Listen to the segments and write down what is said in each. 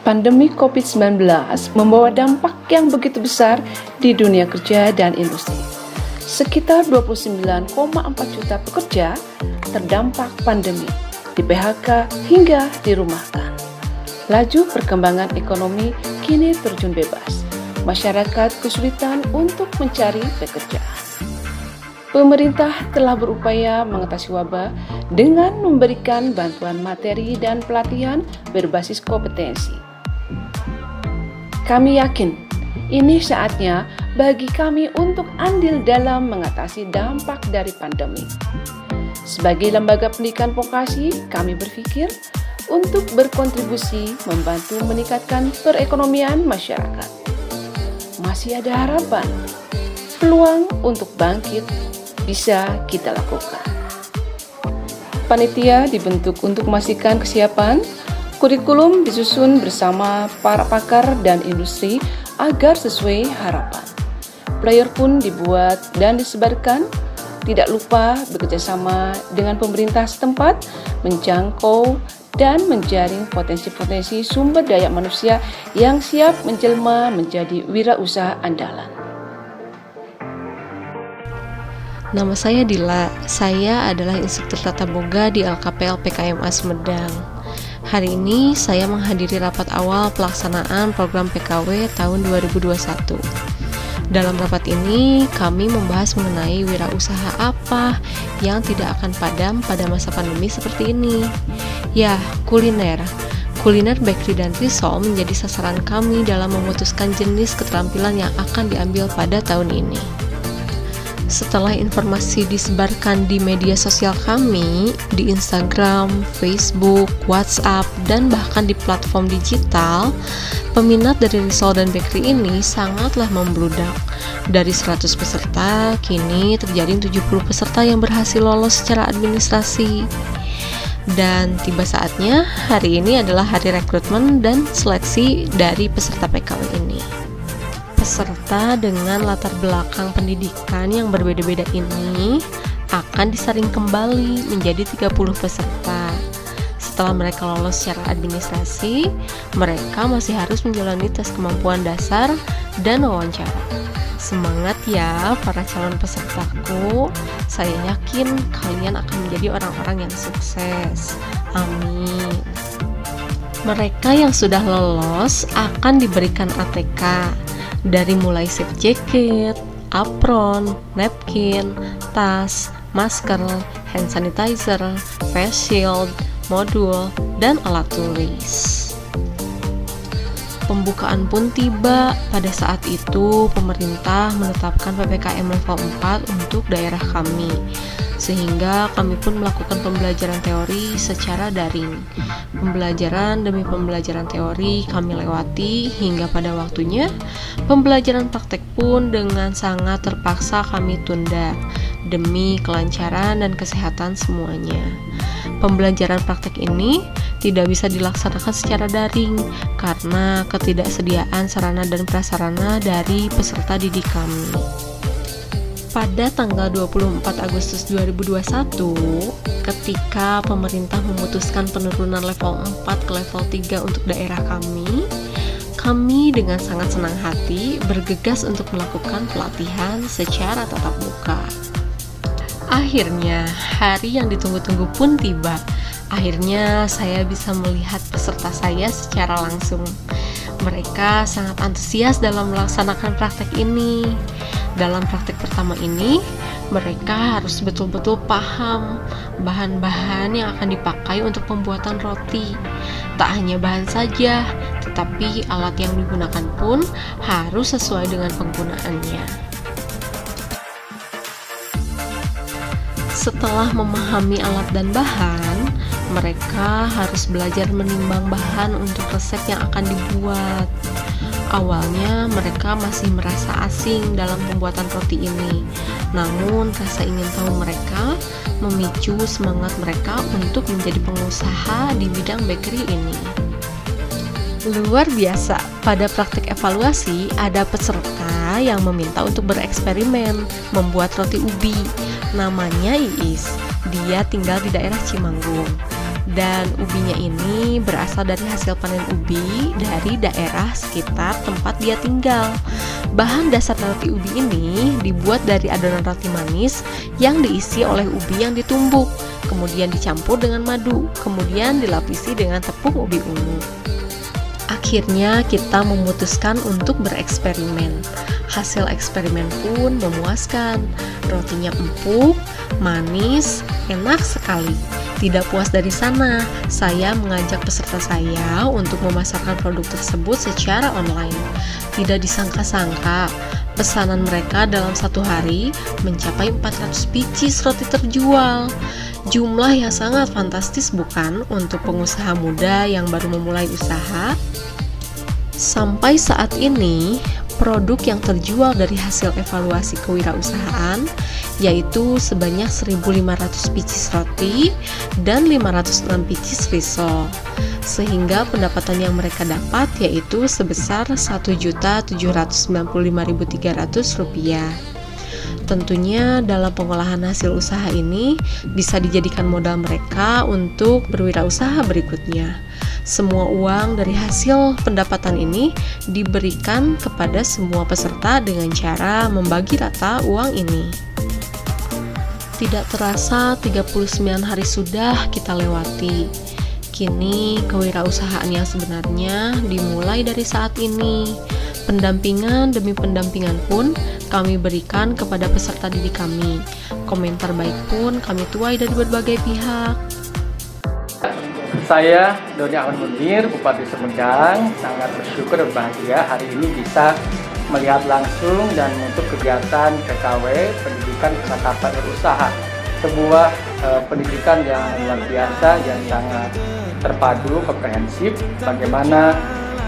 Pandemi COVID-19 membawa dampak yang begitu besar di dunia kerja dan industri. Sekitar 29,4 juta pekerja terdampak pandemi, di PHK hingga dirumahkan. Laju perkembangan ekonomi kini terjun bebas. Masyarakat kesulitan untuk mencari pekerjaan. Pemerintah telah berupaya mengatasi wabah dengan memberikan bantuan materi dan pelatihan berbasis kompetensi. Kami yakin ini saatnya bagi kami untuk andil dalam mengatasi dampak dari pandemi. Sebagai lembaga pendidikan vokasi, kami berpikir untuk berkontribusi membantu meningkatkan perekonomian masyarakat. Masih ada harapan, peluang untuk bangkit bisa kita lakukan. Panitia dibentuk untuk memastikan kesiapan. Kurikulum disusun bersama para pakar dan industri agar sesuai harapan. Flyer pun dibuat dan disebarkan. Tidak lupa bekerjasama dengan pemerintah setempat, menjangkau dan menjaring potensi-potensi sumber daya manusia yang siap menjelma menjadi wirausaha andalan. Nama saya Dila, saya adalah instruktur tata boga di LKPL PKMA Sumedang. Hari ini saya menghadiri rapat awal pelaksanaan program PKW tahun 2021. Dalam rapat ini, kami membahas mengenai wirausaha apa yang tidak akan padam pada masa pandemi seperti ini. Ya, kuliner. Kuliner bakery dan risol menjadi sasaran kami dalam memutuskan jenis keterampilan yang akan diambil pada tahun ini. Setelah informasi disebarkan di media sosial kami, di Instagram, Facebook, WhatsApp, dan bahkan di platform digital, peminat dari risol dan bakery ini sangatlah membludak. Dari 100 peserta, kini terjadi 70 peserta yang berhasil lolos secara administrasi. Dan tiba saatnya, hari ini adalah hari rekrutmen dan seleksi dari peserta PKW ini. Peserta dengan latar belakang pendidikan yang berbeda-beda ini akan disaring kembali menjadi 30 peserta. Setelah mereka lolos secara administrasi, mereka masih harus menjalani tes kemampuan dasar dan wawancara. Semangat ya para calon pesertaku, saya yakin kalian akan menjadi orang-orang yang sukses. Amin. Mereka yang sudah lolos akan diberikan ATK. Dari mulai safe jacket, apron, napkin, tas, masker, hand sanitizer, face shield, modul, dan alat tulis. Pembukaan pun tiba. Pada saat itu, pemerintah menetapkan PPKM level 4 untuk daerah kami, sehingga kami pun melakukan pembelajaran teori secara daring. Pembelajaran demi pembelajaran teori kami lewati hingga pada waktunya pembelajaran praktek pun dengan sangat terpaksa kami tunda demi kelancaran dan kesehatan semuanya. Pembelajaran praktek ini tidak bisa dilaksanakan secara daring karena ketidaksediaan sarana dan prasarana dari peserta didik kami. Pada tanggal 24 Agustus 2021, ketika pemerintah memutuskan penurunan level 4 ke level 3 untuk daerah kami dengan sangat senang hati bergegas untuk melakukan pelatihan secara tatap muka. Akhirnya, hari yang ditunggu-tunggu pun tiba. Akhirnya, saya bisa melihat peserta saya secara langsung. Mereka sangat antusias dalam melaksanakan praktek ini. Dalam praktek pertama ini, mereka harus betul-betul paham bahan-bahan yang akan dipakai untuk pembuatan roti. Tak hanya bahan saja, tetapi alat yang digunakan pun harus sesuai dengan penggunaannya. Setelah memahami alat dan bahan, mereka harus belajar menimbang bahan untuk resep yang akan dibuat. Awalnya mereka masih merasa asing dalam pembuatan roti ini, namun rasa ingin tahu mereka memicu semangat mereka untuk menjadi pengusaha di bidang bakery ini. Luar biasa, pada praktik evaluasi ada peserta saya yang meminta untuk bereksperimen membuat roti ubi. Namanya Iis. Dia tinggal di daerah Cimanggung. Dan ubinya ini berasal dari hasil panen ubi dari daerah sekitar tempat dia tinggal. Bahan dasar roti ubi ini dibuat dari adonan roti manis yang diisi oleh ubi yang ditumbuk, kemudian dicampur dengan madu, kemudian dilapisi dengan tepung ubi ungu. Akhirnya kita memutuskan untuk bereksperimen. Hasil eksperimen pun memuaskan. Rotinya empuk, manis, enak sekali. Tidak puas dari sana, saya mengajak peserta saya untuk memasarkan produk tersebut secara online. Tidak disangka-sangka, pesanan mereka dalam satu hari mencapai 400 pieces roti terjual. Jumlah yang sangat fantastis bukan untuk pengusaha muda yang baru memulai usaha? Sampai saat ini, produk yang terjual dari hasil evaluasi kewirausahaan yaitu sebanyak 1.500 pieces roti dan 506 pieces risol, sehingga pendapatan yang mereka dapat yaitu sebesar Rp1.795.300. Tentunya dalam pengolahan hasil usaha ini bisa dijadikan modal mereka untuk berwirausaha berikutnya. Semua uang dari hasil pendapatan ini diberikan kepada semua peserta dengan cara membagi rata uang ini. Tidak terasa 39 hari sudah kita lewati. Kini kewirausahaan yang sebenarnya dimulai dari saat ini. Pendampingan demi pendampingan pun kami berikan kepada peserta didik kami. Komentar baik pun kami tuai dari berbagai pihak. Saya Doni Ahmad Munir, Bupati Sumedang, sangat bersyukur dan bahagia hari ini bisa melihat langsung dan untuk kegiatan PKW Pendidikan Kesehatan Berusaha, sebuah pendidikan yang luar biasa yang sangat terpadu, komprehensif. Bagaimana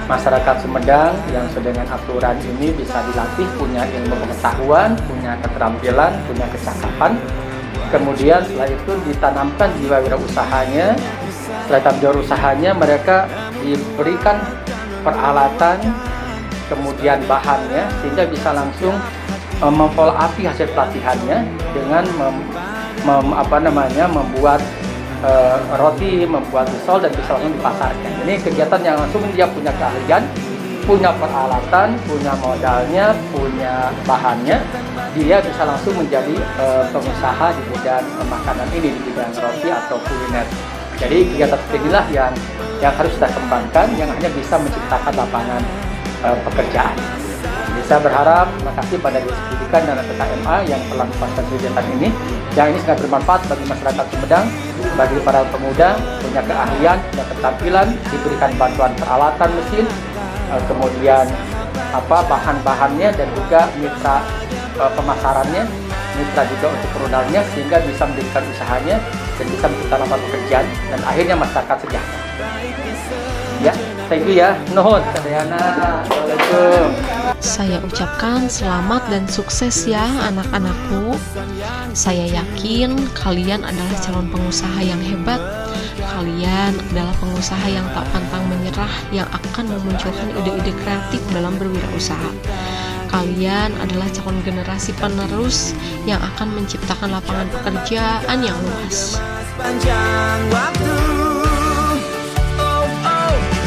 masyarakat Sumedang yang sesuai dengan aturan ini bisa dilatih, punya ilmu pengetahuan, punya keterampilan, punya kecakapan. Kemudian setelah itu ditanamkan jiwa wirausahanya. Setelah wirausaha mereka diberikan peralatan, kemudian bahannya, sehingga bisa langsung memfollow up hasil pelatihannya dengan membuat roti, membuat risol, dan bisa langsung dipasarkan. Ini kegiatan yang langsung dia punya keahlian, punya peralatan, punya modalnya, punya bahannya, dia bisa langsung menjadi pengusaha di bidang makanan ini, di bidang roti atau kuliner. Jadi kegiatan seperti inilah yang harus kita kembangkan, yang hanya bisa menciptakan lapangan pekerjaan. Jadi saya berharap, terima kasih pada Dinas Pendidikan dan PKMA yang telah melakukan kegiatan ini, yang ini sangat bermanfaat bagi masyarakat Sumedang, bagi para pemuda, punya keahlian, punya keterampilan, diberikan bantuan peralatan mesin, kemudian bahan-bahannya, dan juga mitra pemasarannya, mitra juga untuk modalnya, sehingga bisa mendirikan usahanya dan bisa menciptakan lapangan pekerjaan dan akhirnya masyarakat sejahtera. Ya, thank you ya. Nuhun, Kadayana. Assalamualaikum. Saya ucapkan selamat dan sukses ya anak-anakku. Saya yakin kalian adalah calon pengusaha yang hebat. Kalian adalah pengusaha yang tak pantang menyerah, yang akan memunculkan ide-ide kreatif dalam berwirausaha. Kalian adalah calon generasi penerus yang akan menciptakan lapangan pekerjaan yang luas. Sepanjang waktu,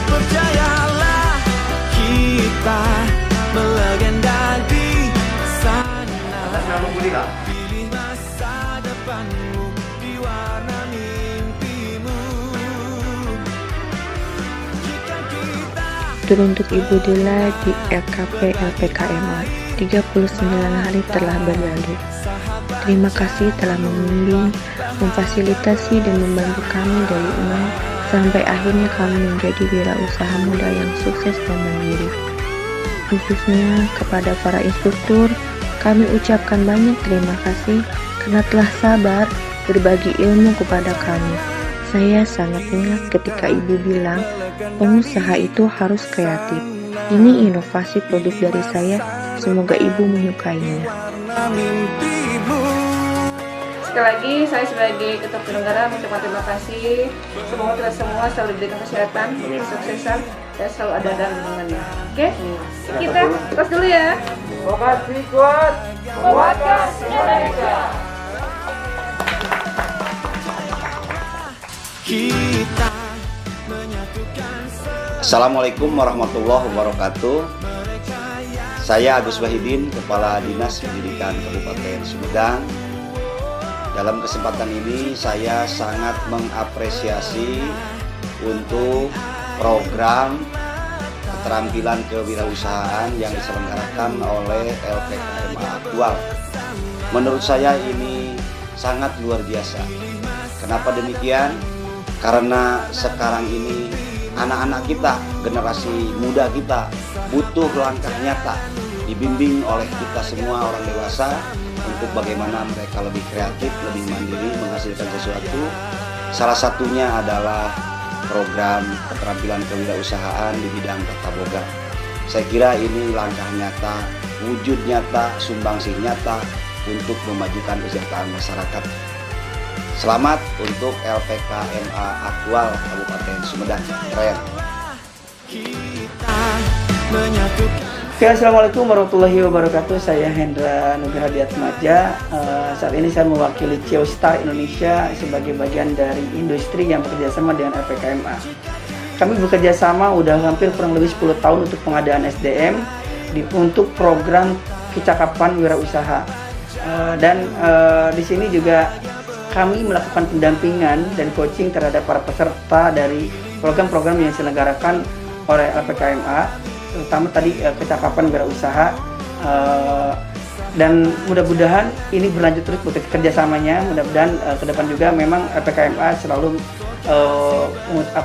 percayalah kita melegenda di sana. Pilih masa depanmu di warna mimpimu. Teruntuk Ibu Dila di LKP LPKMA, 39 hari telah berlalu. Terima kasih telah membimbing, memfasilitasi dan membantu kami dari nol sampai akhirnya kami menjadi wirausaha muda yang sukses dan mandiri. Khususnya kepada para instruktur, kami ucapkan banyak terima kasih karena telah sabar berbagi ilmu kepada kami. Saya sangat ingat ketika Ibu bilang, pengusaha itu harus kreatif. Ini inovasi produk dari saya, semoga Ibu menyukainya. Sekali lagi, saya sebagai Ketua Penyelenggara mengucapkan terima kasih. Semoga kita semua selalu diberikan kesehatan, kesuksesan, saya selalu ada dampingannya. Oke, kita tos dulu ya. Vokasi kuat, kuatkan Indonesia. Assalamualaikum warahmatullahi wabarakatuh. Saya Agus Wahidin, Kepala Dinas Pendidikan Kabupaten Sumedang. Dalam kesempatan ini saya sangat mengapresiasi untuk program keterampilan kewirausahaan yang diselenggarakan oleh LPKMA Aktual. Menurut saya ini sangat luar biasa. Kenapa demikian? Karena sekarang ini anak-anak kita, generasi muda kita butuh langkah nyata, dibimbing oleh kita semua orang dewasa untuk bagaimana mereka lebih kreatif, lebih mandiri, menghasilkan sesuatu. Salah satunya adalah program keterampilan kewirausahaan di bidang tata boga. Saya kira ini langkah nyata, wujud nyata, sumbangsih nyata untuk memajukan kesejahteraan masyarakat. Selamat untuk LPKMA Aktual Kabupaten Sumedang. Keren. Oke, assalamualaikum warahmatullahi wabarakatuh. Saya Hendra Nugraha Diatmaja. Saat ini saya mewakili Geostar Indonesia sebagai bagian dari industri yang bekerja sama dengan LPKMA. Kami bekerja sama udah hampir kurang lebih 10 tahun untuk pengadaan SDM untuk program kecakapan wirausaha. Dan di sini juga kami melakukan pendampingan dan coaching terhadap para peserta dari program-program yang diselenggarakan oleh LPKMA, terutama tadi kecakapan wirausaha, dan mudah-mudahan ini berlanjut terus kerjasamanya. Mudah-mudahan ke depan juga memang LPKMA selalu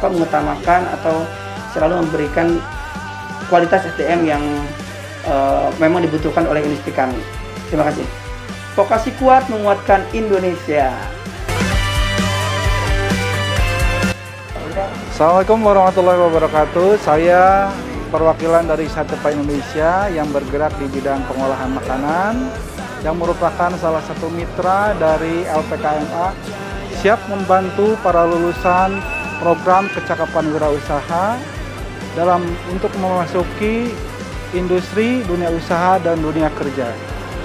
mengutamakan atau selalu memberikan kualitas SDM yang memang dibutuhkan oleh industri kami. Terima kasih. Vokasi kuat menguatkan Indonesia. Assalamualaikum warahmatullahi wabarakatuh. Saya perwakilan dari Satepa Indonesia yang bergerak di bidang pengolahan makanan, yang merupakan salah satu mitra dari LPKMA, siap membantu para lulusan program kecakapan wirausaha untuk memasuki industri, dunia usaha, dan dunia kerja.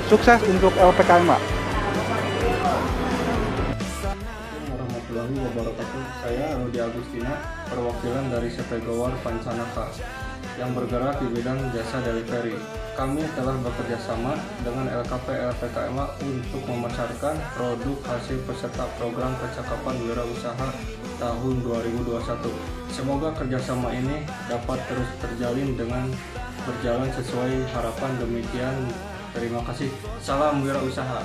Sukses untuk LPKMA. Warahmatullahi wabarakatuh. Saya Rudi Agustina, perwakilan dari CP Gowar Pancanaka yang bergerak di bidang jasa delivery. Kami telah bekerja sama dengan LPKMA untuk memasarkan produk hasil peserta program kecakapan wirausaha tahun 2021. Semoga kerjasama ini dapat terus terjalin dengan berjalan sesuai harapan. Demikian, terima kasih. Salam wirausaha.